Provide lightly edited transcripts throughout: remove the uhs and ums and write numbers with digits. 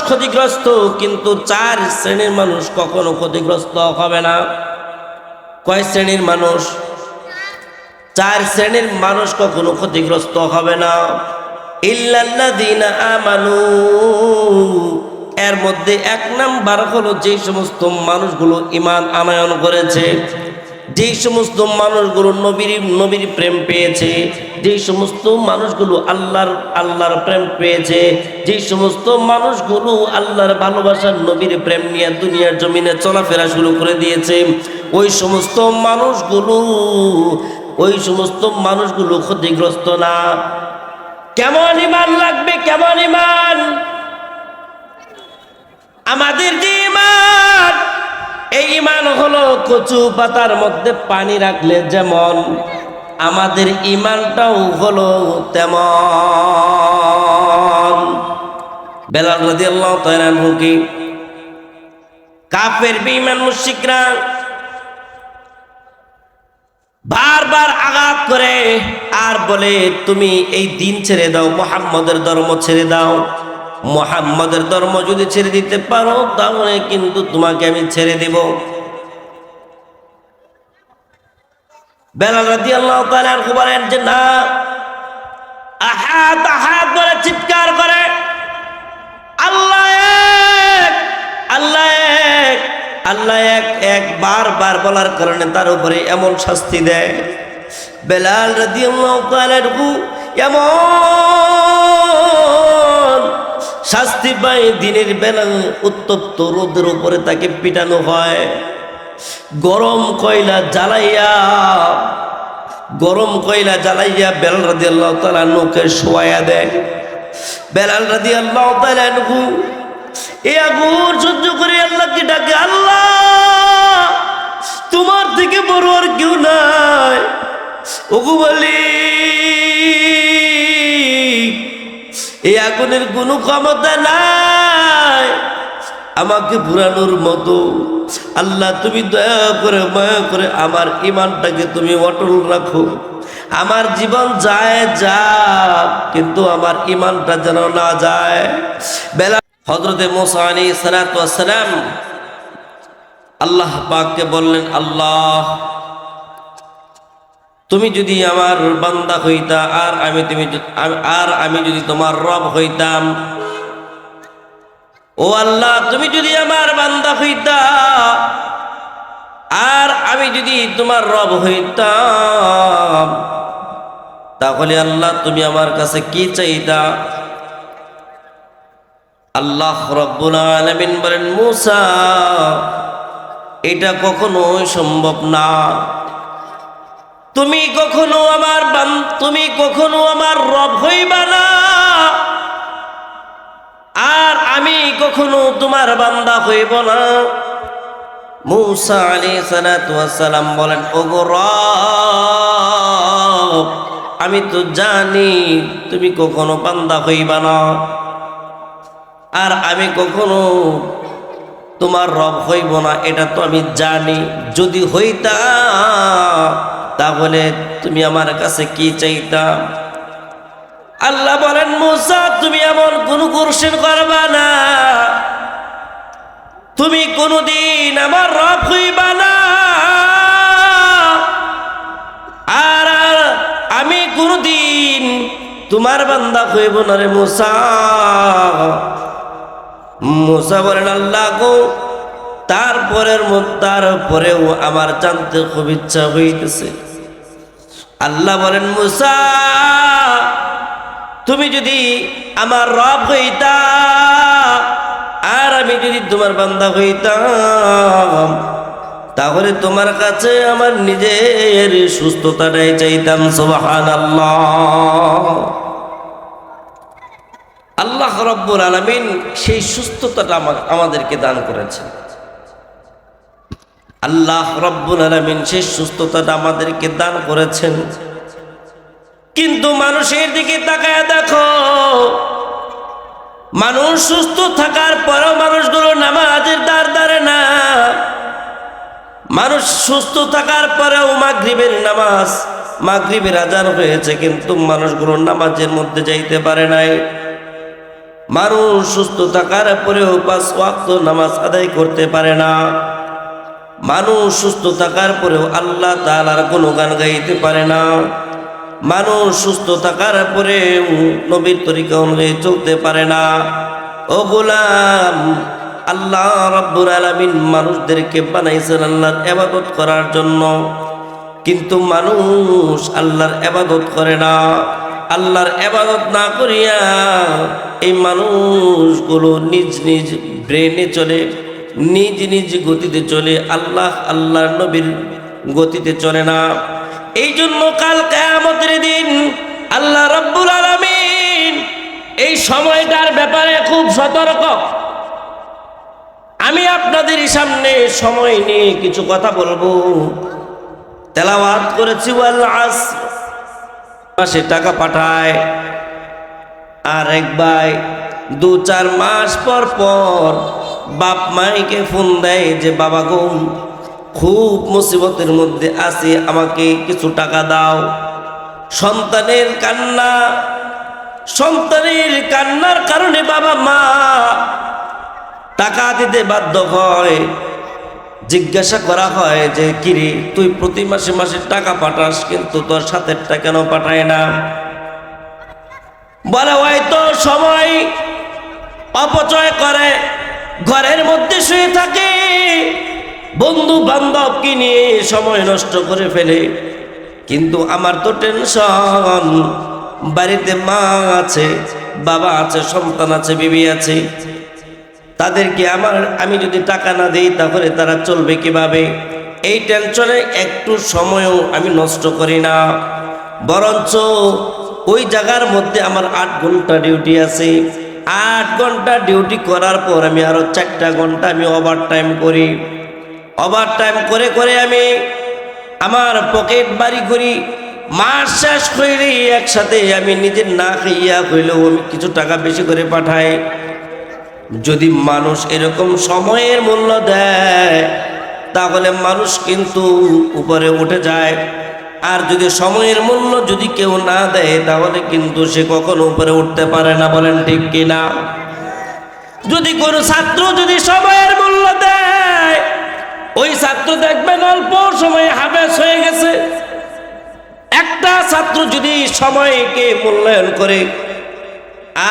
ক্ষতিগ্রস্ত, কিন্তু 4 শ্রেণীর মানুষ কখনো ক্ষতিগ্রস্ত হবে না। কয় শ্রেণীর মানুষ? 4 শ্রেণীর মানুষ কখনো ক্ষতিগ্রস্ত হবে না। ইল্লাল্লাযীনা আমানু, এর মধ্যে 1 নাম্বার হলো যে সমস্ত মানুষগুলো ঈমান আনয়ন করেছে, যে সমস্ত মানুষগুলো নবীর প্রেম পেয়েছে, যে সমস্ত মানুষগুলো আল্লাহর প্রেম পেয়েছে, যে সমস্ত মানুষগুলো আল্লাহর ভালোবাসার নবীর প্রেম নিয়ে দুনিয়ার জমিনে চলাফেরা শুরু করে দিয়েছে, ওই সমস্ত মানুষগুলো ক্ষতিগ্রস্ত না। কেমন ঈমান লাগবে? কেমন ঈমান? আমাদের যে ঈমান, এই ঈমান হলো কচু পাতার মধ্যে পানি রাখলে যেমন, আমাদের ঈমানটাও হলো তেমন। বেলাল রাদিয়াল্লাহু তাআলা আনহু কি কাফের বেঈমান মুশরিকরা বারবার আঘাত করে আর বলে, তুমি এই দিন ছেড়ে দাও, মুহাম্মদের ধর্ম ছেড়ে দাও। মুহাম্মদের ধর্ম যদি ছেড়ে দিতে পারো তাহলে কিন্তু তোমাকে আমি ছেড়ে দেব। বেলাল রাদিয়াল্লাহু তাআলা আনহু বলেন যে না, আহাদ আহাদ বলে চিৎকার করে, আল্লাহ এক, আল্লাহ এক, আল্লাহ এক, এক বারবার বলার কারণে তার উপরে এমন শাস্তি দেয়। বেলাল রাদিয়াল্লাহু তাআলা আনহু এমন শাস্তি পায়, দিনের বেলা উত্তপ্ত রোদের উপরে তাকে পিটানো হয়, গরম কয়লা জ্বালাইয়া বেলাল রাদিয়াল্লাহু তাআলা আনহুকে শোয়ায়া দেয়। বেলাল রাদিয়াল্লাহু তাআলা আনহু এই আগুন সহ্য করে আল্লাহকে ডাকে, আল্লাহ তোমার থেকে বড় আর কেউ নাই। ওগো মালিক, এই আগুনের কোনো ক্ষমতা নাই আমাকে পুরানোর মতো। আল্লাহ তুমি দয়া করে মায়া করে আমার ঈমানটাকে তুমি অটল রাখো। আমার জীবন যায় যাক, কিন্তু আমার ঈমানটা যেন না যায়। হযরতে মুসা আলাইহিস সালাতু ওয়াস সালাম আল্লাহ পাককে বললেন, আল্লাহ তুমি যদি আমার বান্দা হইতা আর আমি যদি তোমার রব হইতাম, ও আল্লাহ তুমি যদি আমার বান্দা হইতা আর আমি যদি তোমার রব হইতাম, তাহলে আল্লাহ তুমি আমার কাছে কি চাইতা? আল্লাহ রাব্বুল আলামিন বলেন, মুসা এটা কখনোই সম্ভব না। তুমি কখনো আমার রব হইবা না, আর আমি কখনো তোমার বান্দা হইব না। মুসা আলাইহিস সালাতু ওয়াস সালাম বলেন, ওগো রব, আমি তো জানি তুমি কখনো বান্দা হইবা না, আর আমি কখনো তোমার রব হইব না, এটা তো আমি জানি। যদি হইতা তাহলে তুমি আমার কাছে কি চাইতা? আল্লাহ বলেন, মুসা তুমি এমন কোনো কোশ্চেন করবা না, তুমি কোনদিন আমার রব হইবা না, আর আমি কোনদিন তোমার বান্দা হইব না রে মুসা। মুসা বলেন, আল্লাহ গো, তারপরেও আমার জানতে খুব ইচ্ছা হইতেছে। আল্লাহ বলেন, মুসা তুমি যদি আমার রব হইতা আর আমি যদি তোমার বান্দা হইতাম, তাহলে তোমার কাছে আমার নিজের সুস্থতাটাই চাইতাম। সুবহানাল্লাহ। আল্লাহ রাব্বুল আলামিন সেই সুস্থতাটা আমাদেরকে দান করেছেন। আল্লাহ রাব্বুল আলামিন সেই সুস্থতাটা আমাদেরকে দান করেছেন। কিন্তু মানুষের দিকে তাকায় দেখো, মানুষ সুস্থ থাকার পরেও মানুষগুলো নামাজের দ্বার ধরে না। মানুষ সুস্থ থাকার পরেও মাগরিবের আযান হয়েছে, কিন্তু মানুষগুলো নামাজের মধ্যে যাইতে পারে নাই। মানুষ সুস্থ থাকার পরেও 5 ওয়াক্ত নামাজ আদায় করতে পারে না। মানুষ সুস্থ থাকার পরেও আল্লাহ তাআলার গুণগান গাইতে পারে না। মানুষ সুস্থ থাকার পরেও নবীর তরিকা অনুযায়ী চলতে পারে না। ও গোলাম, আল্লাহ রাব্বুল আলামিন মানুষদেরকে বানাইছেন আল্লাহর ইবাদত করার জন্য, কিন্তু মানুষ আল্লাহর ইবাদত করে না। আল্লাহর ইবাদত না করিয়া এই মানুষগুলো নিজ নিজ ব্রেনে চলে, নিজ নিজ গতিতে চলে, আল্লাহর নবীর গতিতে চলে না। এই জন্য কাল কিয়ামতের দিন আল্লাহ রাব্বুল আলামিন এই সময়টার ব্যাপারে খুব সতর্ক। আমি আপনাদের সামনে সময় নিয়ে কিছু কথা বলবো। তেলাওয়াত করেছি ওয়াল আসর, মাসে টাকা পাঠায়, আর এক ভাই 2-4 মাস পর পর বাপ মাইকে ফোন দেয় যে বাবা গো, খুব মুসিবতের মধ্যে আছি, আমাকে কিছু টাকা দাও। সন্তানের কান্নার কারণে বাবা মা টাকা দিতে বাধ্য হয়। জিজ্ঞাসা করা হয় যে কিরে, তুই প্রতি মাসে মাসে টাকা পাঠাস, কিন্তু তোর সাথেরটা কেন পাঠায় না? বলে হয়তো সময় অপচয় করে, ঘরের মধ্যে শুয়ে থাকে, বন্ধু বান্ধবকে নিয়ে সময় নষ্ট করে ফেলে। কিন্তু আমার তো টেনশন, বাড়িতে মা আছে, বাবা আছে, সন্তান আছে, বিবি আছে, তাদেরকে আমি যদি টাকা না দিই তাহলে তারা চলবে কিভাবে? এই টেনশনে একটু সময়ও আমি নষ্ট করি না, বরঞ্চ ওই জায়গার মধ্যে আমার 8 ঘন্টা ডিউটি আছে। 8 ঘন্টা ডিউটি করার পর আমি আরো 4টা ঘন্টা আমি ওভার টাইম করি। ওভার টাইম করে করে আমি আমার পকেট বাড়ি করি। মাস শেষ হইলে একসাথে আমি নিজের না খাইয়া হইলেও আমি কিছু টাকা বেশি করে পাঠাই। যদি মানুষ এরকম সময়ের মূল্য দেয় তাহলে মানুষ কিন্তু উপরে উঠে যায়। আর যদি সময়ের মূল্য যদি কেউ না দেয় তাহলে কিন্তু সে কখনো উপরে উঠতে পারে না। বলেন ঠিক কিনা? যদি কোনো ছাত্র যদি সময়ের মূল্য দেয়, ওই ছাত্র দেখবেন অল্প সময়ে হাফেজ হয়ে গেছে। একটা ছাত্র যদি সময়কে মূল্যায়ন করে,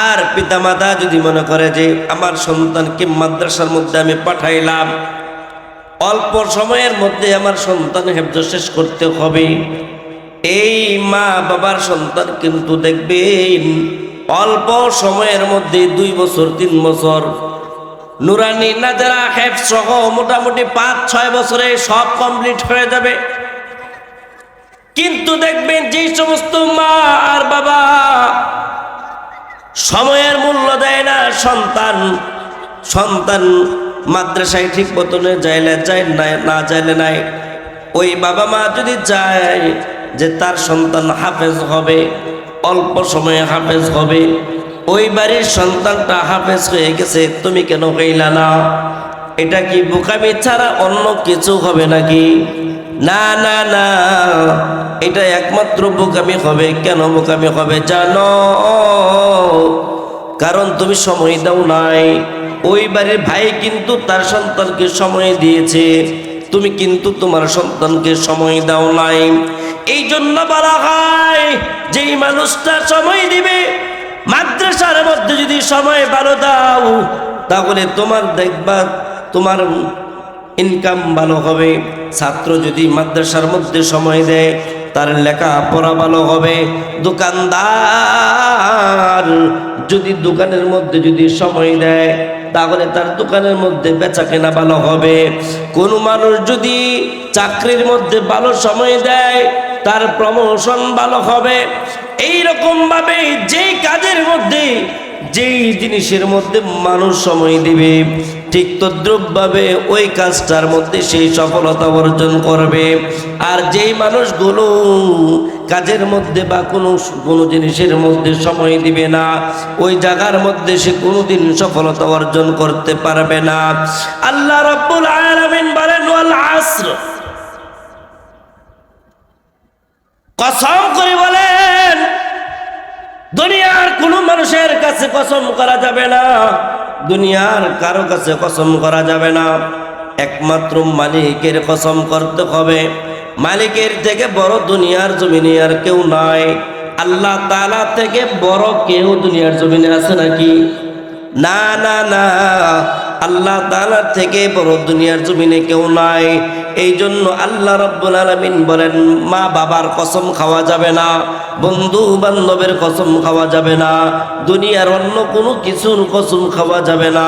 আর পিতামাতা যদি মনে করে যে আমার সন্তানকে মাদ্রাসার মধ্যে আমি পাঠাইলাম, অল্প সময়ের মধ্যে আমার সন্তান হেফজ শেষ করতে হবে, এই মা বাবার সন্তান কিন্তু দেখবেন অল্প সময়ের মধ্যে 2 বছর 3 বছর নুরানি নাজারা হেফজ সহ মোটামুটি 5-6 বছরে সব কমপ্লিট হয়ে যাবে। কিন্তু দেখবেন যে সমস্ত মা আর বাবা সময়ের মূল্য দেয় না, সন্তান মাদ্রাসায় ঠিক মতনে যাইলে যায় না যাইলে নাই, ওই বাবা মা যদি চায় যে তার সন্তান হাফেজ হবে, অল্প সময়ে হাফেজ হবে, ওই বাড়ির সন্তানটা হাফেজ হয়ে গেছে, তুমি কেন হইলা না? এটা কি বোকামি ছাড়া অন্য কিছু হবে নাকি? না না না, এটা একমাত্র বোকামি হবে। কেন বোকামি হবে জানো? কারণ তুমি সময় দাও নাই। ওই বাড়ির ভাই কিন্তু তার সন্তানকে সময় দিয়েছে, তুমি কিন্তু তোমার সন্তানকে সময় দাও নাই। এই জন্য বলা হয় যেই মানুষটা সময় দিবে, মাদ্রাসার মধ্যে যদি সময় ভালো দাও তাহলে তোমার দেখবা তোমার ইনকাম ভালো হবে। ছাত্র যদি মাদ্রাসার মধ্যে সময় দেয় তার লেখাপড়া ভালো হবে। দোকানদার যদি দোকানের মধ্যে যদি সময় দেয় তাহলে তার দোকানের মধ্যে বেচা কেনা ভালো হবে। কোন মানুষ যদি চাকরির মধ্যে ভালো সময় দেয় তার প্রমোশন ভালো হবে। এই রকম ভাবে যেই কাজের মধ্যে যেই জিনিসের মধ্যে মানুষ সময় দিবে, ঠিক তদ্রূপভাবে ওই কাজটার মধ্যে সেই সফলতা অর্জন করবে। আর যেই মানুষগুলো কাজের মধ্যে বা কোনো জিনিসের মধ্যে সময় দিবে না, ওই জায়গার মধ্যে সে কোনোদিন সফলতা অর্জন করতে পারবে না। আল্লাহ রাব্বুল আলামিন বলেন ওয়াল আসর, কসম করে বলেন দুনিয়ার কোনো মানুষের কাছে কসম করা যাবে না, দুনিয়ার কারো কাছে কসম করা যাবে না, একমাত্র মালিকের কসম করতে হবে। মালিকের থেকে বড় দুনিয়ার জমিনে আর কেউ নাই। আল্লাহ তাআলা থেকে বড় কেউ দুনিয়ার জমিনে আছে নাকি? না না না, আল্লাহ তাআলার থেকে বড় দুনিয়ার জমিনে কেউ নাই। এই জন্য আল্লাহ রাব্বুল আলামিন বলেন, মা বাবার কসম খাওয়া যাবে না, বন্ধু বান্ধবের কসম খাওয়া যাবে না, দুনিয়ার অন্য কোনো কিছুর কসম খাওয়া যাবে না।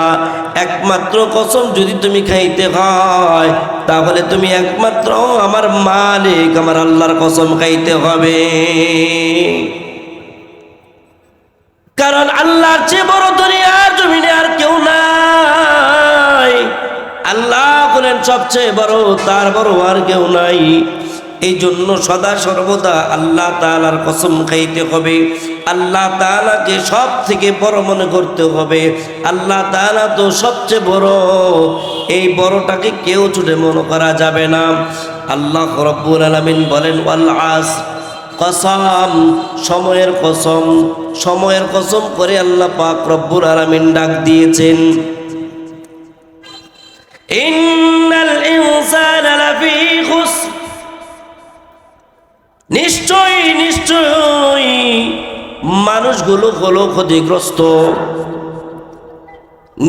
একমাত্র কসম যদি তুমি খাইতে হয়, তাহলে তুমি একমাত্র আমার মালিক আমার আল্লাহর কসম খাইতে হবে। কারণ আল্লাহর চেয়ে বড় দুনিয়ার জমিনে আর কেউ নাই। আল্লাহ বলেন সবচেয়ে বড়, তার বড় আর কেউ নাই। এই জন্য সদা সর্বদা আল্লাহ তাআলার কসম খাইতে হবে। আল্লাহ তাআলাকে সব থেকে বড় মনে করতে হবে। আল্লাহ তাআলা তো সবচেয়ে বড়, এই বড়টাকে কেউ ছুটে মনে করা যাবে না। আল্লাহ রাব্বুল আলামিন বলেন, ওয়াল আসর, কসম, সময়ের কসম, সময়ের কসম করে আল্লাহ পাক রব্বুল আলামিন ডাক দিয়েছেন, ইন্নাল ইনসানা লাফি খুসর, নিশ্চয়ই নিশ্চয়ই মানুষগুলো হলো ক্ষতিগ্রস্ত।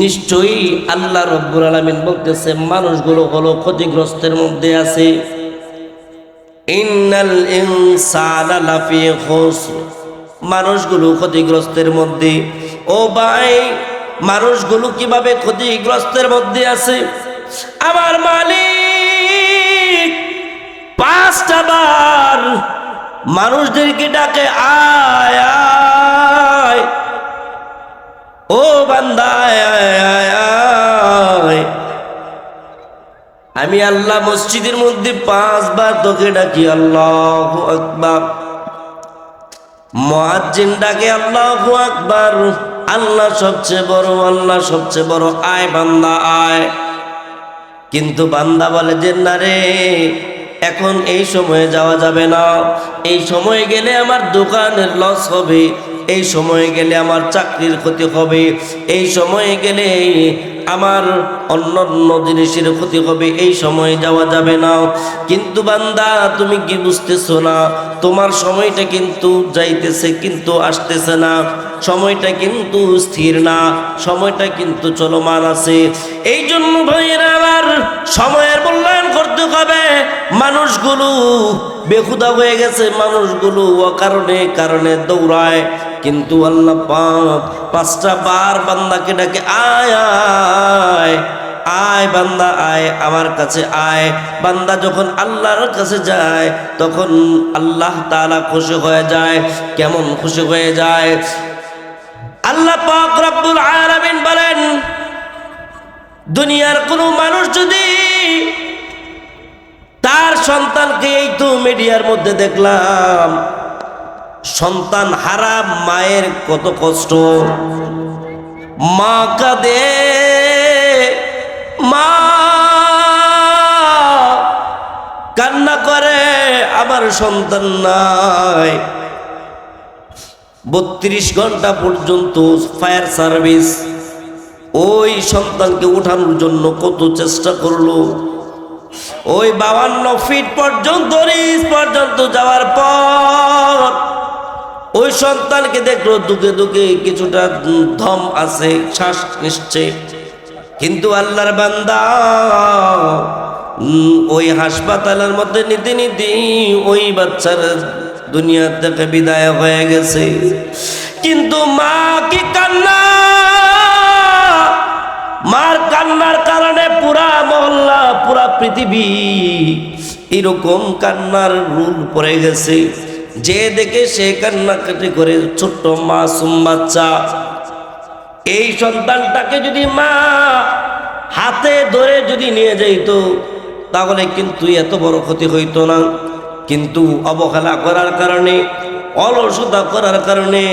নিশ্চয়ই আল্লাহ রব্বুল আলামিন বলতেছে মানুষগুলো হলো ক্ষতিগ্রস্তের মধ্যে আছে। ইন্নাল ইনসানা লাফি খুসর, মানুষগুলো ক্ষতিগ্রস্তের মধ্যে। ও ভাই, মানুষগুলো কিভাবে ক্ষতিগ্রস্তের মধ্যে আছে? আমার মালিক 5টা বার মানুষদেরকে ডাকে, আয় আয়, ও বান্দা আয় আয় আয়। আমি আল্লাহ মসজিদের মধ্যে 5 বার তোকে ডাকি, আল্লাহু আকবার। মুয়াজ্জিন ডাকে, আল্লাহু আকবার, আল্লাহ সবচেয়ে বড়, আল্লাহ সবচেয়ে বড়, আয় বান্দা আয়। কিন্তু বান্দা বলে যে না রে, এখন এই সময়ে যাওয়া যাবে না, এই সময়ে গেলে আমার দোকানের লস হবে, এই সময়ে গেলে আমার চাকরির ক্ষতি হবে, এই সময়ে গেলে আমার অন্য জিনিসের ক্ষতি হবে, এই সময়ে যাওয়া যাবে না। কিন্তু বান্দা তুমি কি বুঝতেছো না? তোমার সময়টা কিন্তু যাইতেছে কিন্তু আসতেছে না, সময়টা কিন্তু স্থির না, সময়টা কিন্তু চলমান আছে। এই জন্য ভাইয়েরা আমার সময়ের মূল্যায়ন করতে হবে। মানুষগুলো বেহুদা হয়ে গেছে, মানুষগুলো অকারণে কারণে দৌড়ায়, কিন্তু আল্লাহ পাক 5টা বার বান্দাকে ডাকে, আয় আয় আয় বান্দা আয়, আমার কাছে আয়। বান্দা যখন আল্লাহর কাছে যায় তখন আল্লাহ তাআলা খুশি হয়ে যায়। কেমন খুশি হয়ে যায়? আল্লাহ পাক রব্বুল আলামিন বলেন, দুনিয়ার কোনো মানুষ যদি তার সন্তানকে, এই তো মিডিয়ার মধ্যে দেখলাম, সন্তান হারা মায়ের কত কষ্ট, মা কাঁদে, মা কান্না করে, আমার সন্তান নাই। 32 ঘন্টা পর্যন্ত ফায়ার সার্ভিস ওই সন্তানকে উঠানোর জন্য কত চেষ্টা করলো। ওই 52 ফিট পর্যন্ত রিচ পর্যন্ত যাওয়ার পর ওই সন্তানকে দেখলো দুকে দুকে কিছুটা দম আছে, শ্বাস নিচ্ছে, কিন্তু আল্লাহর বান্দা ওই হাসপাতালের মধ্যে নিতে নিতে ওই বাচ্চার দুনিয়া থেকে বিদায় হয়ে গেছে। কিন্তু মা কি কান্না, মার কান্নার কারণে পুরা মহল্লা, পুরা পৃথিবী এরকম কান্নার রুল পড়ে গেছে। যে দেখে সে কান্নাকাটি করে, ছোট্ট মাসুম বাচ্চা। এই সন্তানটাকে যদি মা হাতে ধরে যদি নিয়ে যাইত তাহলে কিন্তু এত বড় ক্ষতি হইতো না। কিন্তু অবহেলা করার কারণে, অলসতা করার কারণে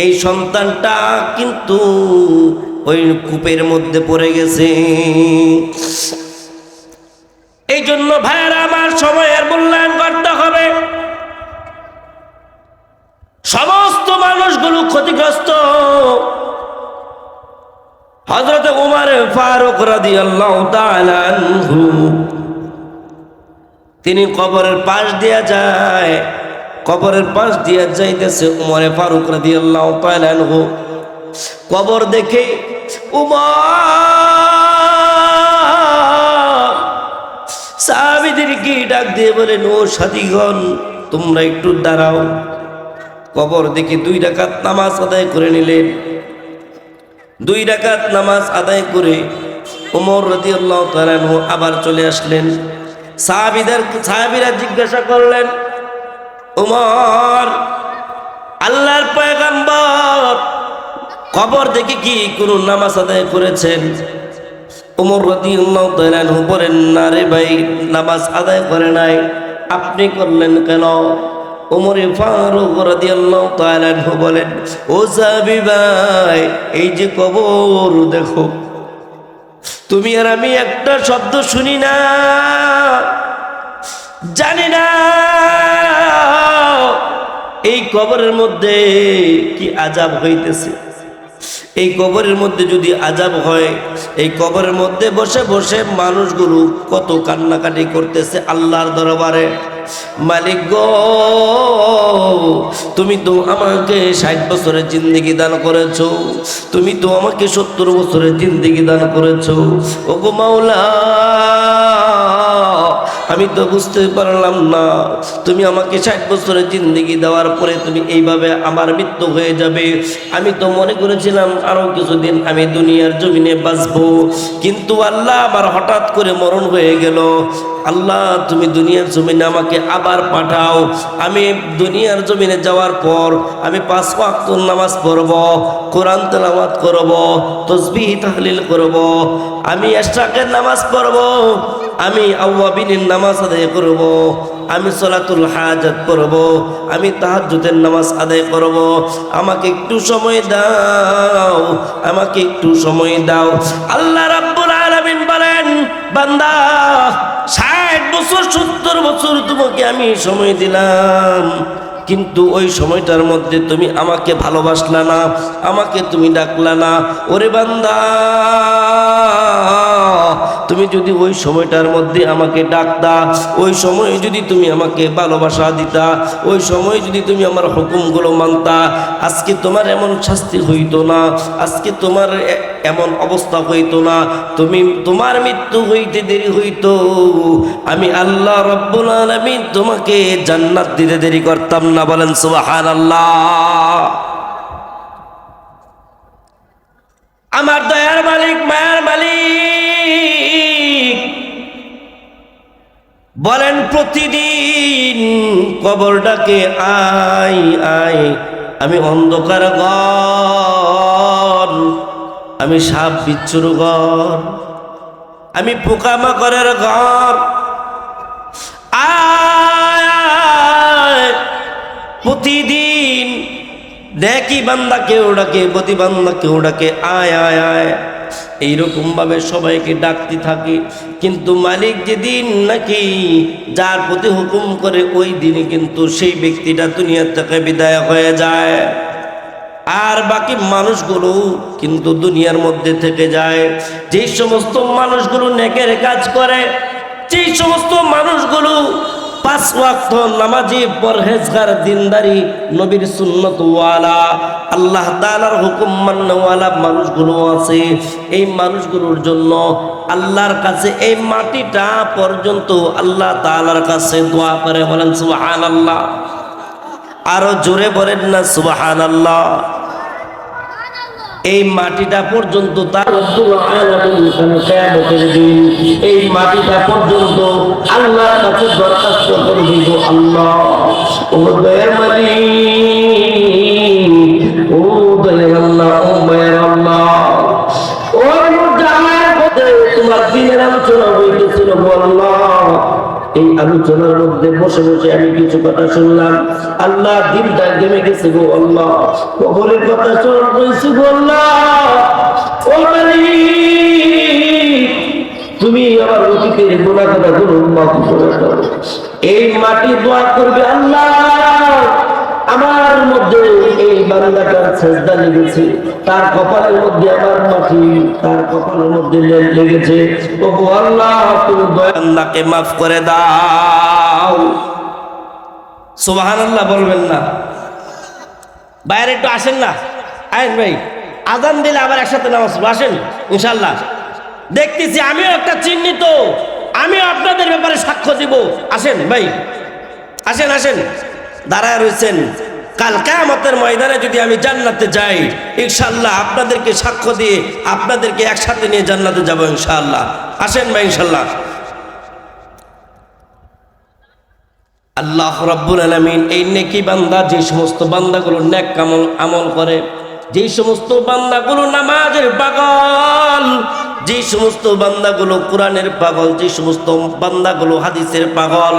এই সন্তানটা কিন্তু ওই কূপের মধ্যে পড়ে গেছে। এই জন্য ভাইয়েরা আমার, সময়ের মূল্যায়ন করতে হবে। সমস্ত মানুষ ক্ষতিগ্রস্ত। হযরত উমর ফারুক রাদিয়াল্লাহু তাআলা আনহু তিনি কবরের পাশ দিয়া যায়, কবরের পাশ দিয়া যাইতেছে উমর ফারুক রাদিয়াল্লাহু তাআলা আনহু কবর দেখে উমর সাহাবীদেরকে ডাক দিয়ে বলেন, ও সাথীগণ তোমরা একটু দাঁড়াও। কবর দেখে 2 রাকাত নামাজ আদায় করে নিলেন। 2 রাকাত নামাজ আদায় করে উমর রাদিয়াল্লাহু তাআলা আনহু আবার চলে আসলেন। সাহাবীরা জিজ্ঞাসা করলেন, উমর আল্লাহর পয়গম্বর কবর দেখে কি কোনো নামাজ আদায় করেছেন? উমর রাদিয়াল্লাহু তাআলা আনহু বলেন, না রে ভাই, নামাজ আদায় করে নাই। আপনি করলেন কেন? উমর ফারুক রাদিয়াল্লাহু তাআলা আনহু বলেন, ও সাহাবী ভাই, এই যে কবর দেখো, তুমি আর আমি একটা শব্দ শুনি না, জানি না এই কবরের মধ্যে কি আযাব হইতেছে। এই কবরের মধ্যে যদি আযাব হয়, এই কবরের মধ্যে বসে বসে মানুষগুলো কত কান্নাকাটি করতেছে আল্লাহর দরবারে, মালিক গো তুমি তো আমাকে 60 বছরের জিন্দেগি দান করেছো, তুমি তো আমাকে 70 বছরের জিন্দেগি দান করেছো। ও গো মাওলা, আমি তো বুঝতে পারলাম না, তুমি আমাকে 60 বছরের জিন্দেগি দেওয়ার পরে তুমি এইভাবে আমার মৃত্যু হয়ে যাবে। আমি তো মনে করেছিলাম আরো কিছুদিন আমি দুনিয়ার জমিনে বাঁচবো, কিন্তু আল্লাহ আমার হঠাৎ করে মরণ হয়ে গেল। আল্লাহ তুমি দুনিয়ার জমিনে আমাকে আবার পাঠাও। আমি দুনিয়ার জমিনে যাওয়ার পর আমি 5 ওয়াক্ত নামাজ পড়ব, কোরআন তেলাওয়াত করব, তাসবিহ তাহলিল করব, আমি ইশরাকের নামাজ পড়ব, আমি আওয়াবিনের নামাজ আদায় করব, আমি সলাতুল হাজাত পড়ব, আমি তাহাজ্জুদের নামাজ আদায় করব। আমাকে একটু সময় দাও, আমাকে একটু সময় দাও। আল্লাহ রাব্বুল আলামিন বলেন, বান্দা 60 বছর 70 বছর তোমাকে আমি সময় দিলাম, কিন্তু ওই সময়টার মধ্যে তুমি আমাকে ভালোবাসলা না, আমাকে তুমি ডাকলা না। ওরে বান্দা, তুমি যদি ওই সময়টার মধ্যে আমাকে ডাকতা, ওই সময় যদি তুমি আমাকে ভালোবাসা দিতা, ওই সময় যদি তুমি আমার হুকুমগুলো মানতা, আজকে তোমার এমন শাস্তি হইতো না, আজকে তোমার এমন অবস্থা হইতো না, তোমার মৃত্যু হইতে দেরি হইতো, আমি আল্লাহ রাব্বুল আলামিন তোমাকে জান্নাত দিতে দেরি করতাম না। বলেন সুবহানাল্লাহ। আমার দয়ার মালিক, মায়ার মালিক বলেন, প্রতিদিন কবরটাকে আই আই, আমি অন্ধকার ঘর, আমি সাপ বিচ্ছুর ঘর, আমি পোকামাকড়ের ঘর, আয় প্রতিদিন নেকি বান্দা কেউ ডাকে, প্রতি বান্দা কেউ ডাকে, আয় আয় আয়, এইরকম ভাবে সবাইকে ডাকতে থাকে। কিন্তু মালিক যেদিন নাকি যার প্রতি হুকুম করে, ওই দিনে কিন্তু সেই ব্যক্তিটা দুনিয়া থেকে বিদায় হয়ে যায়, আর বাকি মানুষগুলো কিন্তু দুনিয়ার মধ্যে থেকে যায়। যেই সমস্ত মানুষগুলো নেকের কাজ করে, যেই সমস্ত মানুষগুলো 5 ওয়াক্ত নামাজি, পরহেজগার, দিনদারি, নবীর সুন্নত ওয়ালা, আল্লাহ তাআলার হুকুম মাননেওয়ালা মানুষগুলো আছে, এই মানুষগুলোর জন্য আল্লাহর কাছে এই মাটিটা পর্যন্ত আল্লাহ তাআলার কাছে দোয়া করে। বলেন সুবহানাল্লাহ। আরো জোরে বলেন না সুবহানাল্লাহ। এই মাটিটা পর্যন্ত তার এই মাটিটা পর্যন্ত আল্লাহর কাছে দরখাস্ত করবি, গো আল্লাহ, ও দয়ার মালিক, ও দয়ার আল্লাহ, ও মায়ের আল্লাহ, ও তোমার দিনের আলোচনা হইতেছিল, আল্লাহ এই আলোচনার মধ্যে বসে বসে আমি কিছু কথা শুনলাম, আল্লাহ দিনটা জমে গেছে গো আল্লাহ, কবরের কথা স্মরণ করেছি গো আল্লাহ। ও মালিক, তুমি আমার অতীতের গুনাহ কথাগুলো মাফ করে দাও। এই মাটি দোয়া করবে, আল্লাহ আমার মধ্যে এই বান্দাটার সেজদা লেগেছে, তার কপালের মধ্যে আমার মাটি, তার কপালের মধ্যে লেগেছে। ওগো আল্লাহ, তুমি বান্দাকে মাফ করে দাও। সুবহানাল্লাহ বলবেন না? বাইরে একটু আসেন না, আইন ভাই, আজান দিলে আবার একসাথে নামাজ পড়বো, আসেন ইনশাল্লাহ। দেখতেছি আমিও একটা চিহ্নিত, আমিও আপনাদের ব্যাপারে সাক্ষ্য দিব। আসেন ভাই, আসেন আসেন, দাঁড়ায় রয়েছেন। কাল কিয়ামতের ময়দানে যদি আমি জান্নাতে যাই, ইনশাআল্লাহ আপনাদেরকে সাক্ষ্য দিয়ে আপনাদেরকে একসাথে নিয়ে জান্নাতে যাব ইনশাআল্লাহ। আসেন ভাই ইনশাআল্লাহ। আল্লাহ রাব্বুল আলামিন এই নেকি বান্দা, যে সমস্ত বান্দাগুলো নেক আমল করে, যে সমস্ত বান্দাগুলো নামাজের পাগল, যে সমস্ত বান্দাগুলো কোরআনের পাগল, যে সমস্ত বান্দাগুলো হাদিসের পাগল,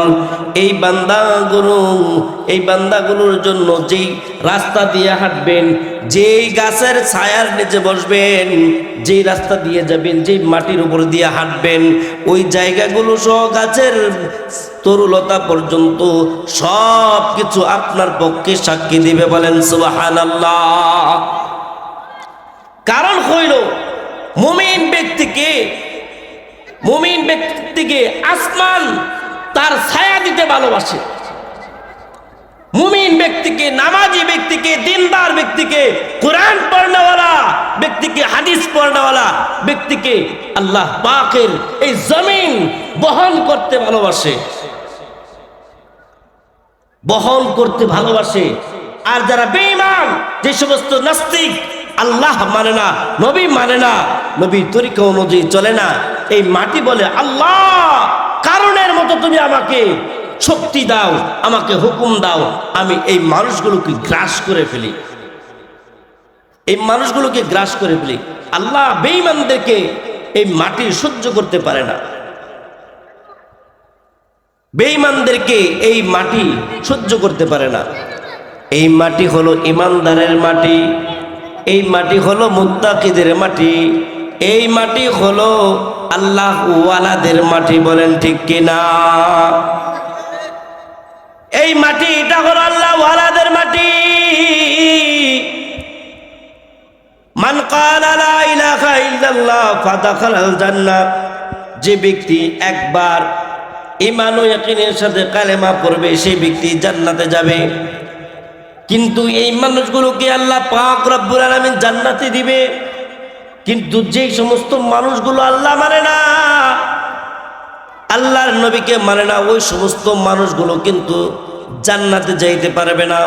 এই বান্দাগুলোর জন্য যেই রাস্তা দিয়ে হাঁটবেন, যেই গাছের ছায়ার নিচে বসবেন, যেই রাস্তা দিয়ে যাবেন, যেই মাটির উপর দিয়ে হাঁটবেন, ওই জায়গাগুলো সহ গাছের তরুলতা পর্যন্ত সব কিছু আপনার পক্ষে সাক্ষী দিবে। বলেন সুবহানাল্লাহ। কারণ হইল মুমিন ব্যক্তিকে আসমান তার ছায়া দিতে ভালোবাসে। মুমিন ব্যক্তিকে, নামাজি ব্যক্তিকে, দিনদার ব্যক্তিকে, কোরআন পড়নেওয়ালা ব্যক্তিকে, হাদিস পড়নেওয়ালা ব্যক্তিকে আল্লাহ পাকের এই জমিন বহন করতে ভালোবাসে, বহন করতে ভালোবাসে। আর যারা বেঈমান, যে সমস্ত নাস্তিক, আল্লাহ মানে না, নবী মানে না, নবীর তরিকা অনুযায়ী চলে না, এই মাটি বলে আল্লাহ কারণের মতো তুমি আমাকে শক্তি দাও, আমাকে হুকুম দাও, আমি এই মানুষগুলোকে গ্রাস করে ফেলি, এই মানুষগুলোকে গ্রাস করে ফেলি। আল্লাহ বেঈমানদেরকে এই মাটি সহ্য করতে পারে না, বেঈমানদেরকে এই মাটি সহ্য করতে পারে না। এই মাটি হলো ইমানদারের মাটি, এই মাটি হলো মুত্তাকিদের মাটি, এই মাটি হলো আল্লাহ ওয়ালাদের মাটি। বলেন ঠিক কিনা? এই মাটি, এটা হলো আল্লাহ ওয়ালাদের মাটি। মান ক্বালা লা ইলাহা ইল্লাল্লাহ ফাদাখালাল জান্নাহ, যে ব্যক্তি একবার ঈমান ও ইয়াকিনের সাথে কালেমা পড়বে, সেই ব্যক্তি জান্নাতে যাবে। কিন্তু এই মানুষগুলোকে আল্লাহ পাক রব্বুল আলামিন জান্নাতে দিবে। কিন্তু যেই সমস্ত মানুষগুলো আল্লাহ মানে না, আল্লাহর নবীকে মানে না, ওই সমস্ত মানুষগুলো কিন্তু জান্নাতে যাইতে পারবে না।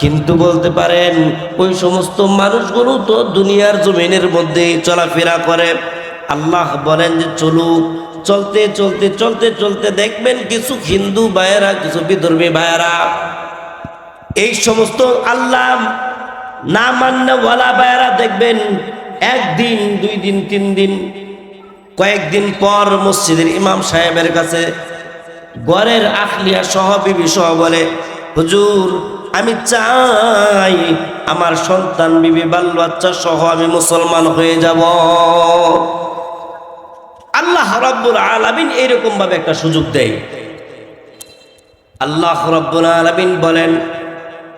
কিন্তু বলতে পারেন ওই সমস্ত মানুষগুলো তো দুনিয়ার জমিনের মধ্যে চলাফেরা করে। আল্লাহ বলেন যে চলুক, চলতে চলতে চলতে চলতে দেখবেন কিছু হিন্দু ভাইয়েরা, কিছু বিধর্মী ভাইয়েরা, এই সমস্ত আল্লাহ না মান্যওয়ালা ভাইয়েরা দেখবেন একদিন, 2 দিন, 3 দিন, কয়েকদিন পর মসজিদের ইমাম সাহেবের কাছে ঘরের আখলিয়া সহ বিবি সহ বলে, হুজুর আমি চাই আমার সন্তান, বিবি, বাল বাচ্চা সহ আমি মুসলমান হয়ে যাব। আল্লাহ রাব্বুল আলামিন এরকম ভাবে একটা সুযোগ দেয়। আল্লাহ রাব্বুল আলামিন বলেন,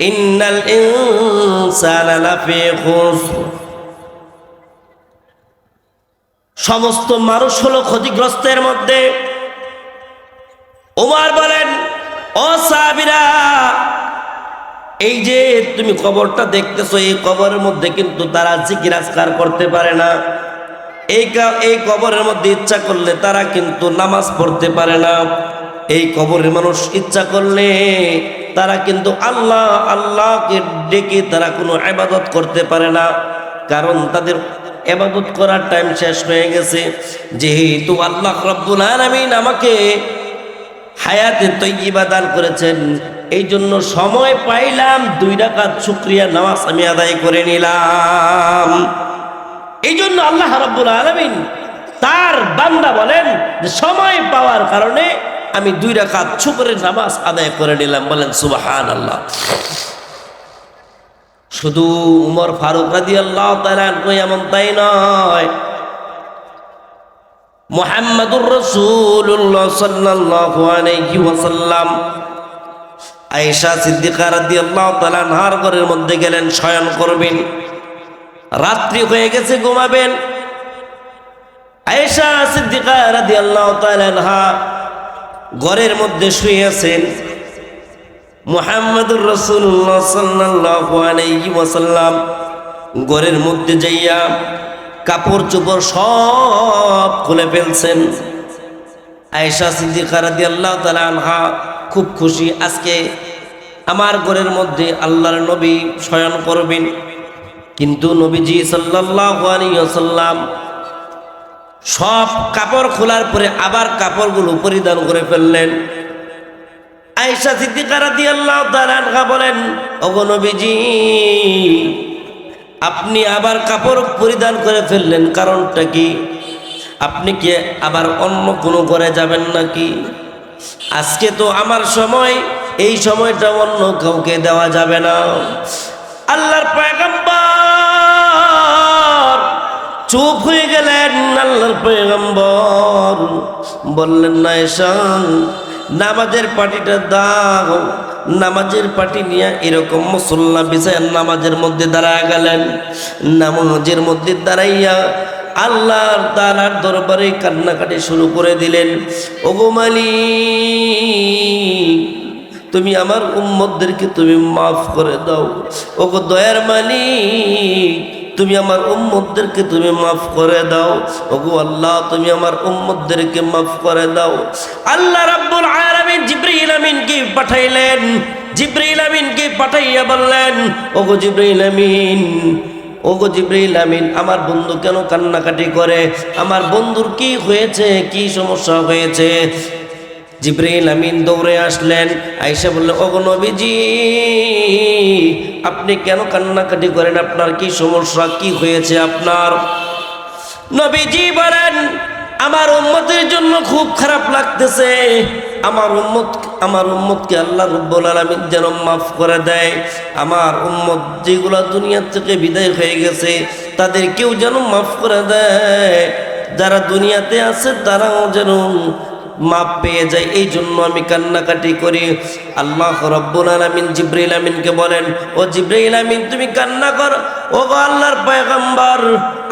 ইন্নাল ইনসানা লাফি খুসর, সমস্ত মানুষ হলো ক্ষতিগ্রস্তের মধ্যে। ওমর বলেন, ও সাহাবীরা, এই যে তুমি কবরটা দেখতেছো, এই কবরের মধ্যে কিন্তু তারা জিকির আজকার করতে পারে না। এই কবরের মধ্যে ইচ্ছা করলে তারা কিন্তু নামাজ পড়তে পারে না। এই কবরের মানুষ ইচ্ছা করলে তারা কিন্তু আল্লাহকে ডেকে তারা কোনো ইবাদত করতে পারে না, কারণ তাদের ইবাদত করার টাইম শেষ হয়ে গেছে। যেহেতু আল্লাহ রাব্বুল আলামিন আমাকে হায়াতে তয়্যিবা দান করেছেন, এই জন্য সময় পাইলাম 2 রাকাত শুকরিয়া নামাজ আমি আদায় করে নিলাম। এই জন্য আল্লাহ রাব্বুল আলামিন তার বান্দা বলেন যে সময় পাওয়ার কারণে আমি 2 রাকাত শুকরের নামাজ আদায় করে নিলাম। বলেন সুবহানাল্লাহ। শুধু উমর ফারুক রাদিয়াল্লাহু তাআলা এমন তাই নয়, মুহাম্মাদুর রাসূলুল্লাহ সাল্লাল্লাহু আলাইহি ওয়াসাল্লাম আয়েশা সিদ্দিকা রাদিয়াল্লাহু তাআলা আনহার ঘরের মধ্যে গেলেন, শয়ন করবেন, রাত্রি হয়ে গেছে, ঘুমাবেন। আয়েশা সিদ্দিকা রাদিয়াল্লাহু তাআলা আনহা ঘরের মধ্যে শুয়ে আছেন। মুহাম্মদুর রাসূলুল্লাহ সাল্লাল্লাহু আলাইহি ওয়াসাল্লাম ঘরের মধ্যে যাইয়া কাপড় চোপড় সব খুলে ফেলছেন। আয়েশা সিদ্দিকা রাদিয়াল্লাহু তাআলা আনহা খুব খুশি, আজকে আমার ঘরের মধ্যে আল্লাহর নবী শয়ন করবেন। কিন্তু নবীজি সাল্লাল্লাহু আলাইহি ওয়াসাল্লাম সব কাপড় খোলার পরে আবার কাপড়গুলো পরিধান করে ফেললেন। আয়েশা সিদ্দিকা রাদিয়াল্লাহু তাআলা আনহা বলেন, ওগো নবীজি, আপনি আবার কাপড় পরিধান করে ফেললেন, কারণটা কি? আপনি কি আবার অন্য কোনো ঘরে যাবেন নাকি? আজকে তো আমার সময়, এই সময়টা অন্য কাউকে দেওয়া যাবে না। আল্লাহর পয়গম্বর চুপ হয়ে গেলেন। আল্লাহর পয়গম্বর বললেন, না আয়েশা, নামাজের পাটিটা দাও। নামাজের পাটি নিয়ে এরকম মুসল্লা বিছায় নামাজের মধ্যে দাঁড়ায় গেলেন। নামাজের মধ্যে দাঁড়াইয়া আল্লাহর তাআলার দরবারে কান্নাকাটি শুরু করে দিলেন। ওগো মালিক, তুমি আমার উম্মতদেরকে তুমি মাফ করে দাও। ওগো দয়ার মালিক, তুমি আমার উম্মতদেরকে তুমি মাফ করে দাও। ওগো আল্লাহ, তুমি আমার উম্মতদেরকে মাফ করে দাও। আল্লাহ রাব্বুল আলামিন জিবরাইল আমিনকে পাঠাইলেন। জিবরাইল আমিনকে পাঠাইয়া বললেন, ওগো জিবরাইল আমিন, ওগো জিবরাইল আমিন, আমার বন্ধু কেন কান্নাকাটি করে? আমার বন্ধুর কি হয়েছে, কি সমস্যা হয়েছে? জিবরাইল আমিন দৌড়ে আসলেন। আয়েশা বললেন, ওগো নবীজি, আপনি কেন কান্নাকাটি করেন? আপনার কি সমস্যা, কি হয়েছে আপনার? নবীজি বলেন, আমার উম্মতের জন্য খুব খারাপ লাগতেছে। আমার উম্মতকে আল্লাহ রাব্বুল আলামিন যেন মাফ করে দেয়। আমার উম্মত যেগুলা দুনিয়া থেকে বিদায় হয়ে গেছে, তাদের কেউ যেন মাফ করে দেয়। যারা দুনিয়াতে আছে তারাও যেন মাপ পেয়ে যায়, এই জন্য আমি কান্নাকাটি করি। আল্লাহ রাব্বুল আলামিন জিবরাইল আমিনকে বলেন, ও জিবরাইল আমিন, তুমি কান্না করো। ও গো আল্লাহর পয়গম্বর,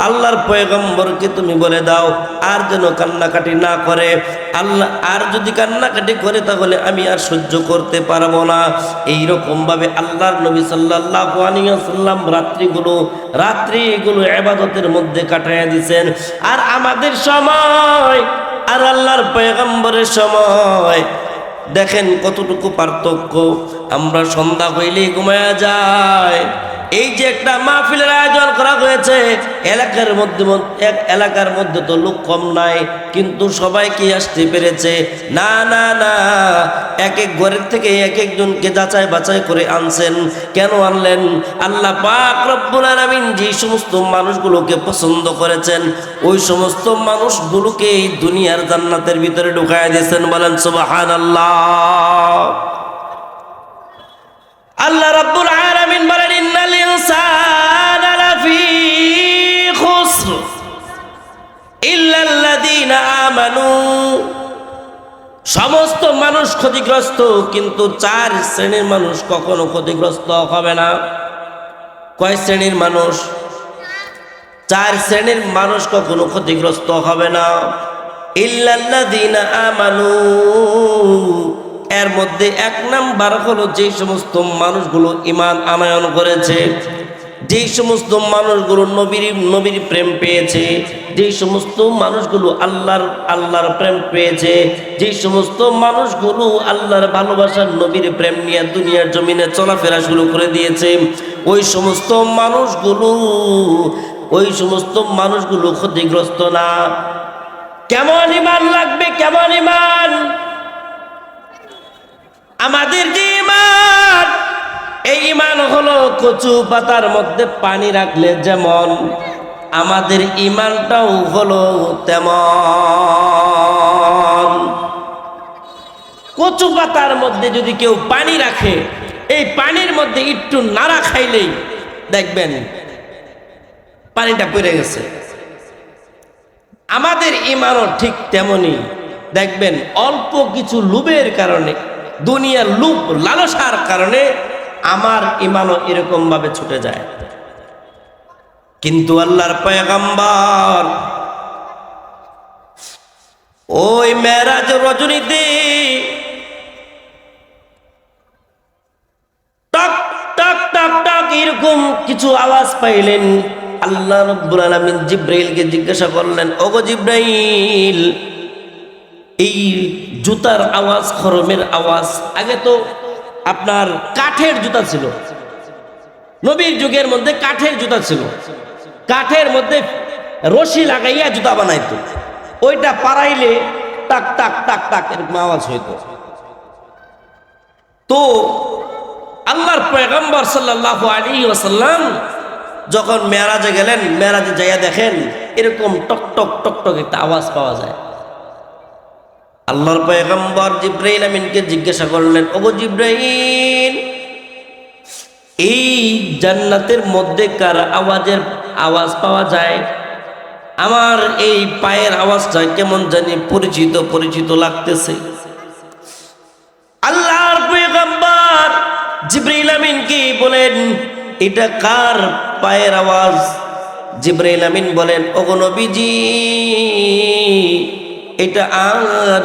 আল্লাহর পয়গম্বরকে তুমি বলে দাও আর যেন কান্নাকাটি না করে। আল্লাহ আর যদি কান্নাকাটি করে তাহলে আমি আর সহ্য করতে পারবো না। এইরকম ভাবে আল্লাহর নবী সাল্লাল্লাহু আলাইহি ওয়াসাল্লাম রাত্রিগুলো ইবাদতের মধ্যে কাটাইয়া দিয়েছেন। আর আমাদের সময় আর আল্লাহর পয়গম্বরের সময় দেখেন কতটুকু পার্থক্য। আমরা সন্ধ্যা হইলেই ঘুমায়া যায়। এই যে একটা মাহফিলের আয়োজন করা হয়েছে, এলাকার মধ্যে তো লোক কম নাই, কিন্তু সবাই কি আসতে পেরেছে? না না না, এক এক ঘরের থেকে এক একজনকে যাচাই বাছাই করে আনছেন। কেন আনলেন? আল্লাহ পাক রব্বুল আলামিন যে সমস্ত মানুষগুলোকে পছন্দ করেছেন, ওই সমস্ত মানুষগুলোকে এই দুনিয়ার জান্নাতের ভিতরে ঢুকায় দিয়েছেন। বলেন সুবহানাল্লাহ। আল্লাহ রাব্বুল আলামিন বলেন, ইন্নাল ইনসানা লাফি খুসর ইল্লাল্লাযীনা আমানু। সমস্ত মানুষ ক্ষতিগ্রস্ত, কিন্তু 4 শ্রেণীর মানুষ কখনো ক্ষতিগ্রস্ত হবে না। কয় শ্রেণীর মানুষ? 4 শ্রেণীর মানুষ কখনো ক্ষতিগ্রস্ত হবে না। ইল্লাল্লাযীনা আমানু, এর মধ্যে 1 নাম্বার হলো যে সমস্ত মানুষগুলো ঈমান আনয়ন করেছে, যে সমস্ত মানুষগুলো নবীর প্রেম পেয়েছে, যে সমস্ত মানুষগুলো আল্লাহর প্রেম পেয়েছে, যে সমস্ত মানুষগুলো আল্লাহর ভালোবাসার নবীর প্রেম নিয়ে দুনিয়ার জমিনে চলাফেরা শুরু করে দিয়েছে, ওই সমস্ত মানুষগুলো ক্ষতিগ্রস্ত না। কেমন ঈমান লাগবে? কেমন ঈমান? আমাদের যে ঈমান, এই ঈমান হলো কচু পাতার মধ্যে পানি রাখলে যেমন, আমাদের ঈমানটাও হলো তেমন। কচু পাতার মধ্যে যদি কেউ পানি রাখে, এই পানির মধ্যে একটু নাড়া খাইলেই দেখবেন পানিটা পড়ে গেছে। আমাদের ঈমানও ঠিক তেমনি। দেখবেন অল্প কিছু লোভের কারণে দুনিয়ার লোভ লালসার কারণে আমার ইমানও এরকম ভাবে ছুটে যায়। কিন্তু আল্লাহর পয়গম্বর ওই মেরাজ রজনীতে টক টক টক টক এরকম কিছু আওয়াজ পাইলেন। আল্লাহ রাব্বুল আলামিন জিব্রাইলকে জিজ্ঞাসা করলেন, ওগো জিব্রাইল, এই জুতার আওয়াজ, খরমের আওয়াজ, আগে তো আপনার কাঠের জুতা ছিল, নবীর যুগের মধ্যে কাঠের জুতা ছিল, কাঠের মধ্যে রশি লাগাইয়া জুতা বানাইতো, ওইটা পারাইলে টাক টাক টাক টাক এরকম আওয়াজ হইতো। তো আল্লাহর পয়গম্বর সাল্লাল্লাহু আলাইহি ওয়াসাল্লাম যখন মেরাজে গেলেন, মেরাজে যাইয়া দেখেন এরকম টক টক টক টক একটা আওয়াজ পাওয়া যায়। আল্লাহর পয়গম্বর জিব্রাইল আমিনকে জিজ্ঞাসা করলেন, ওগো জিব্রাইল, এই জান্নাতের মধ্যে কার আওয়াজ পাওয়া যায়? আমার এই পায়ের আওয়াজটা কেমন জানি পরিচিত পরিচিত লাগতেছে। আল্লাহর পয়গম্বর জিব্রাইল আমিনকে বলেন, এটা কার পায়ের আওয়াজ? জিব্রাইল আমিন বলেন, ওগো নবীজি, এটা আর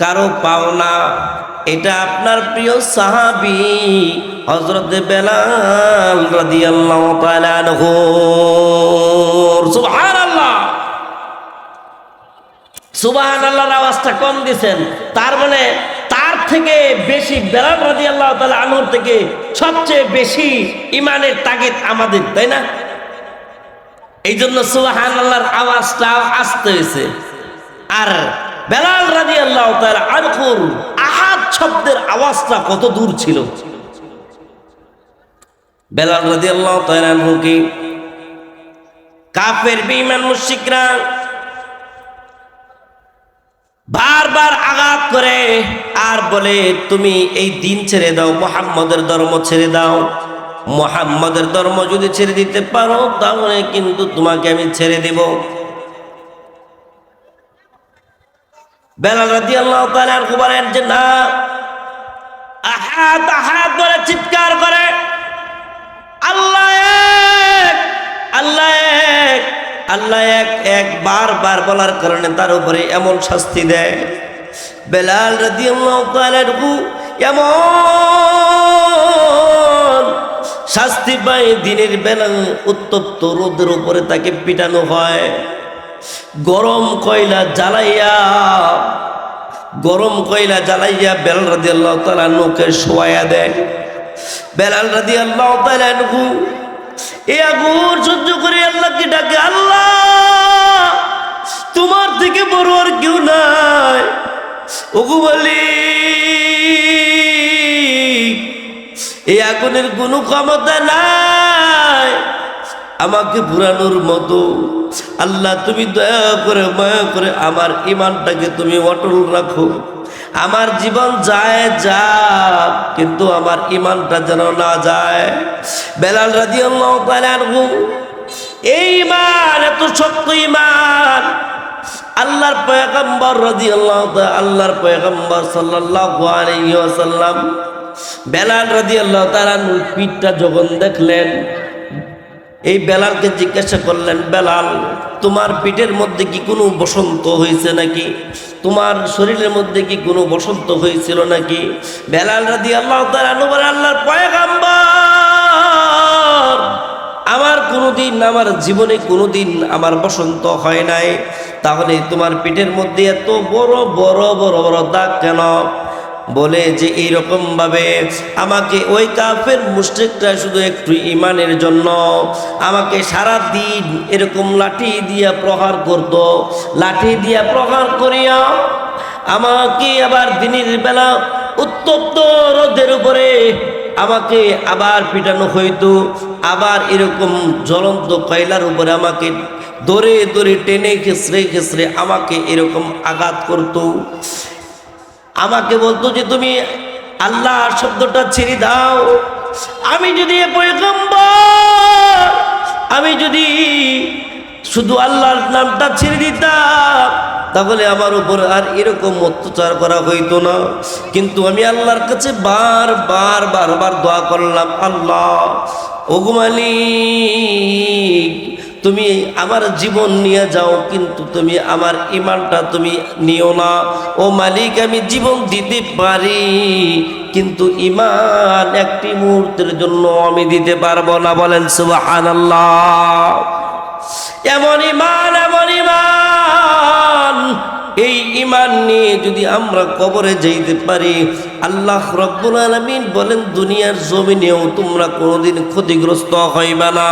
কারো পাওনা, এটা আপনার প্রিয় সাহাবী হযরত বেলাল রাদিয়াল্লাহু তাআলা আনহু। সুবহানাল্লাহ, সুবহানাল্লাহর আওয়াজটা কম দিবেন, তার মানে তার থেকে বেশি বেলাল রাদিয়াল্লাহু তাআলা আনহুর থেকে সবচেয়ে বেশি ইমানের তাগিদ আমাদের, তাই না? এই জন্য সুবহানাল্লাহর আওয়াজটা আসতে হয়েছে। আর বেলাল রাদিয়াল্লাহু তাআলা আনহুর আহাদ শব্দের আওয়াজটা কত দূর ছিল। বেলাল রাদিয়াল্লাহু তাআলা আনহুকে কাফের বেঈমান মুশরিকরা বারবার আঘাত করে আর বলে, তুমি এই দিন ছেড়ে দাও, মুহাম্মদের ধর্ম ছেড়ে দাও, মুহাম্মদের ধর্ম যদি ছেড়ে দিতে পারো তাহলে কিন্তু তোমাকে আমি ছেড়ে দেব। বেলাল রাদিয়াল্লাহু তাআলা আনহু বলেন যে না, আহাদ আহাদ বলে চিৎকার করে, আল্লাহ এক, আল্লাহ এক, আল্লাহ এক, এক বারবার বলার কারণে তার উপরে এমন শাস্তি দেয়। বেলাল রাদিয়াল্লাহু তাআলা আনহু এমন শাস্তি পায়, দিনের বেলা উত্তপ্ত রোদের উপরে তাকে পিটানো হয়, গরম কয়লা জ্বালাইয়া বেলাল রাদিয়াল্লাহু তাআলা আনহুকে শোয়াইয়া দেয়। বেলাল রাদিয়াল্লাহু তাআলা আনহু এই আগুন সহ্য করে আল্লাহকে ডাকে, আল্লাহ, তোমার থেকে বড় আর কেউ নাই। ওগো মালিক, এই আগুনের কোনো ক্ষমতা নাই আমাকে পুরানোর মতো। আল্লাহ, তুমি দয়া করে মায়া করে আমার ঈমানটাকে তুমি অটল রাখো। আমার জীবন যায় যাক, কিন্তু আমার ঈমানটা যেন না যায়। বেলাল রাদিয়াল্লাহু তাআলা আনহু এই ঈমান, এত শক্ত ঈমান, আল্লাহর পয়গম্বর রাদিয়াল্লাহু তাআলা, আল্লাহর পয়গম্বর সাল্লাল্লাহু আলাইহি ওয়াসাল্লাম বেলাল রাদিয়াল্লাহু তাআলা পিঠটা যখন দেখলেন, এই বেলালকে জিজ্ঞাসা করলেন, বেলাল, তোমার পিঠের মধ্যে কি কোনো বসন্ত হয়েছে নাকি? তোমার শরীরের মধ্যে কি কোনো বসন্ত হয়েছিল নাকি? বেলাল রাদিয়াল্লাহু তাআলা আনহু বলেন, আল্লাহর পয়গম্বর, আমার কোনোদিন, আমার জীবনে কোনোদিন আমার বসন্ত হয় নাই। তাহলে তোমার পিঠের মধ্যে এত বড় বড় বড় বড় দাগ কেন? বলে যে এইরকম ভাবে আমাকে ওই কাফের মুশরিকরা শুধু একটু ঈমানের জন্য আমাকে সারা দিন এরকম লাঠি দিয়া প্রহার করত, লাঠি দিয়া প্রহার করিয়া আমাকে আবার দিনের বেলা উত্তপ্ত রোদের উপরে আমাকে আবার পিটানো হইতো, আবার এরকম জ্বলন্ত কয়লার উপরে আমাকে দরে দরে টেনে খেসরে খেসরে আমাকে এরকম আঘাত করতো। আমাকে বলতো যে তুমি আল্লাহ শব্দটা ছেড়ে দাও। আমি যদি পয়গম্বর, আমি যদি শুধু আল্লাহর নামটা ছেড়ে দিতাম তাহলে আমার উপর আর এরকম অত্যাচার করা হইতো না। কিন্তু আমি আল্লাহর কাছে বারবার দোয়া করলাম, আল্লাহ ওগো মালিক, তুমি আমার জীবন নিয়ে যাও, কিন্তু তুমি আমার ঈমানটা তুমি নিও না। ও মালিক, আমি জীবন দিতে পারি, কিন্তু ঈমান একটি মুহূর্তের জন্য আমি দিতে পারবো না। বলেন সুবহানাল্লাহ। এমন ঈমান, এমন ঈমান, এই ঈমান নিয়ে যদি আমরা কবরে যাইতে পারি, আল্লাহ রাব্বুল আলামিন বলেন দুনিয়ার জমিনেও তোমরা কোনোদিন ক্ষতিগ্রস্ত হইবা না।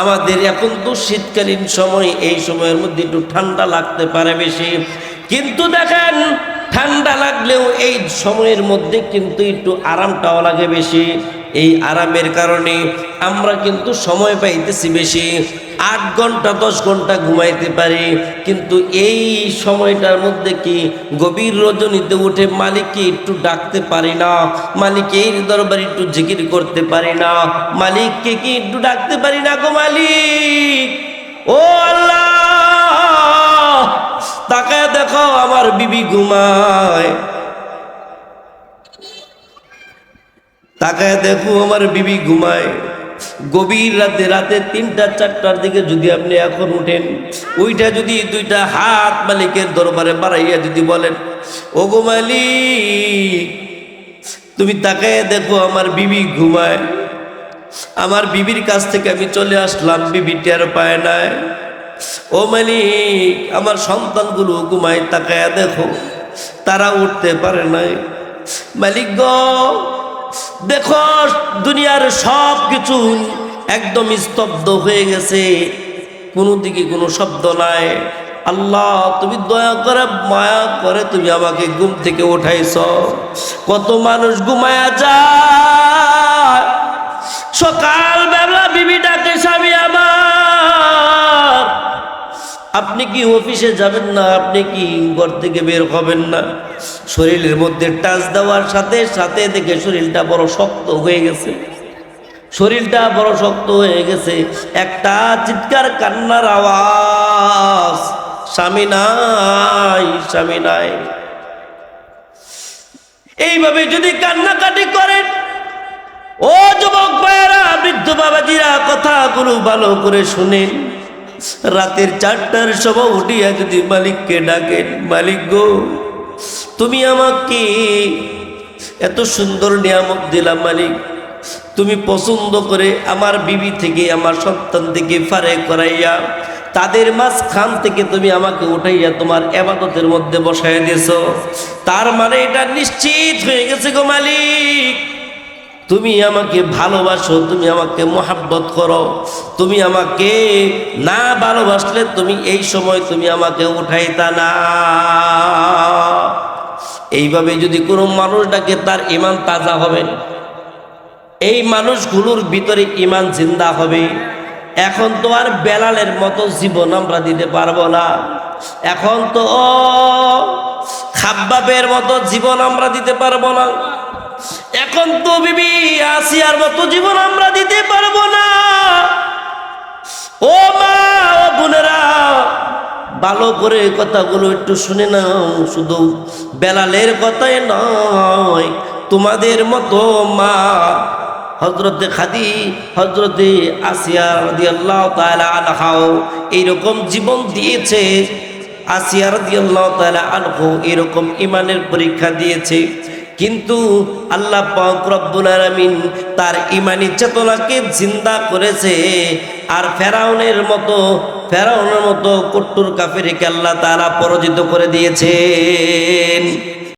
আমাদের এখন তো শীতকালীন সময়, এই সময়ের মধ্যে একটু ঠান্ডা লাগতে পারে বেশি, কিন্তু দেখেন ঠান্ডা লাগলেও এই সময়ের মধ্যে কিন্তু একটু আরামটাও লাগে বেশি। এই আরামের কারণে আমরা কিন্তু সময় পাইতেছি বেশি, 8 ঘন্টা 10 ঘন্টা ঘুমাইতে পারি, কিন্তু এই সময়টার মধ্যে কি গভীর রজনীতে উঠে মালিককে একটু ডাকতে পারি না, মালিকের দরবারে একটু জিকির করতে পারি না, মালিককে কি একটু ডাকতে পারি না? গো মালিক, ও আল্লাহ, তাকায় দেখো আমার বিবি ঘুমায়, তাকায় দেখো আমার বিবি ঘুমায়। গভীর রাতে 3টা 4টার দিকে যদি আপনি এখন উঠেন, ওইটা যদি 2টা হাত মালিকের দরবারে বাড়াইয়া যদি বলেন, ও গো মালিক, তুমি তাকায় দেখো আমার বিবি ঘুমায়, আমার বিবির কাছ থেকে আমি চলে আসলাম, বিবি টের পায় নাই। ও মালিক, আমার সন্তানগুলো ঘুমায়, তাকায় দেখো তারা উঠতে পারে নাই। মালিক গো, দেখো দুনিয়ার সব কিছু একদম স্তব্ধ হয়ে গেছে, কোনো দিকে কোনো শব্দ নাই। আল্লাহ, তুমি দয়া করে মায়া করে তুমি আমাকে ঘুম থেকে উঠাইছ। কত মানুষ ঘুমায়া যায়, সকালবেলা বিবি ডাকে, স্বামী আমার, আপনি কি অফিসে যাবেন না? আপনি কি ঘর থেকে বের হবেন না? শরীরের মধ্যে টাচ দেওয়ার সাথে সাথে দেখে শরীরটা বড় শক্ত হয়ে গেছে, শরীরটা বড় শক্ত হয়ে গেছে। একটা চিৎকার কান্নার আওয়াজ, স্বামী নাই, স্বামী নাই। এইভাবে যদি কান্নাকাটি করেন, ও যুবক ভাইয়েরা, বৃদ্ধ বাবাজিরা, কথাগুলো ভালো করে শুনেন। রাতের 4টার সময় উঠিয়া যদি মালিককে ডাকেন, মালিক গো, তুমি আমাকে এত সুন্দর নিয়ামত দিলাম মালিক, তুমি পছন্দ করে আমার বিবি থেকে, আমার সন্তান থেকে ফারে করাইয়া, তাদের মাঝখান থেকে তুমি আমাকে উঠাইয়া তোমার ইবাদতের মধ্যে বসাইয়া দিয়েছো। তার মানে এটা নিশ্চিত হয়ে গেছে গো মালিক, তুমি আমাকে ভালোবাসো, তুমি আমাকে মোহাব্বত করো। তুমি আমাকে না ভালোবাসলে তুমি এই সময় তুমি আমাকে উঠাইতা না। এইভাবে যদি কোনো মানুষ ডাকে, তার ঈমান তাজা হবে, এই মানুষগুলোর ভিতরে ঈমান জিন্দা হবে। এখন তো আর বেলালের মতো জীবন আমরা দিতে পারবো না, এখন তো খাব্বাবের মতো জীবন আমরা দিতে পারবো না, এখন তো বিবি আসিয়ার মতো জীবন আমরা দিতে পারবো না। ও মা, ও বোনেরা, ভালো করে কথাগুলো একটু শুনে নাও। শুধু বেলালের কথাই নয়, তোমাদের মতো মা হযরতে হযরতে আসিয়া রাদিয়াল্লাহু তাআলা আনহাও এইরকম জীবন দিয়েছে। আসিয়া রাদিয়াল্লাহু তাআলা আনহু এরকম ঈমানের পরীক্ষা দিয়েছে, কিন্তু আল্লাহ পাক রব্বুল আলামিন তার ঈমানি চেতনাকে জিন্দা করেছে। আর ফেরাউনের মতো কট্টর কাফিরকে আল্লাহ তাআলা পরাজিত করে দিয়েছেন।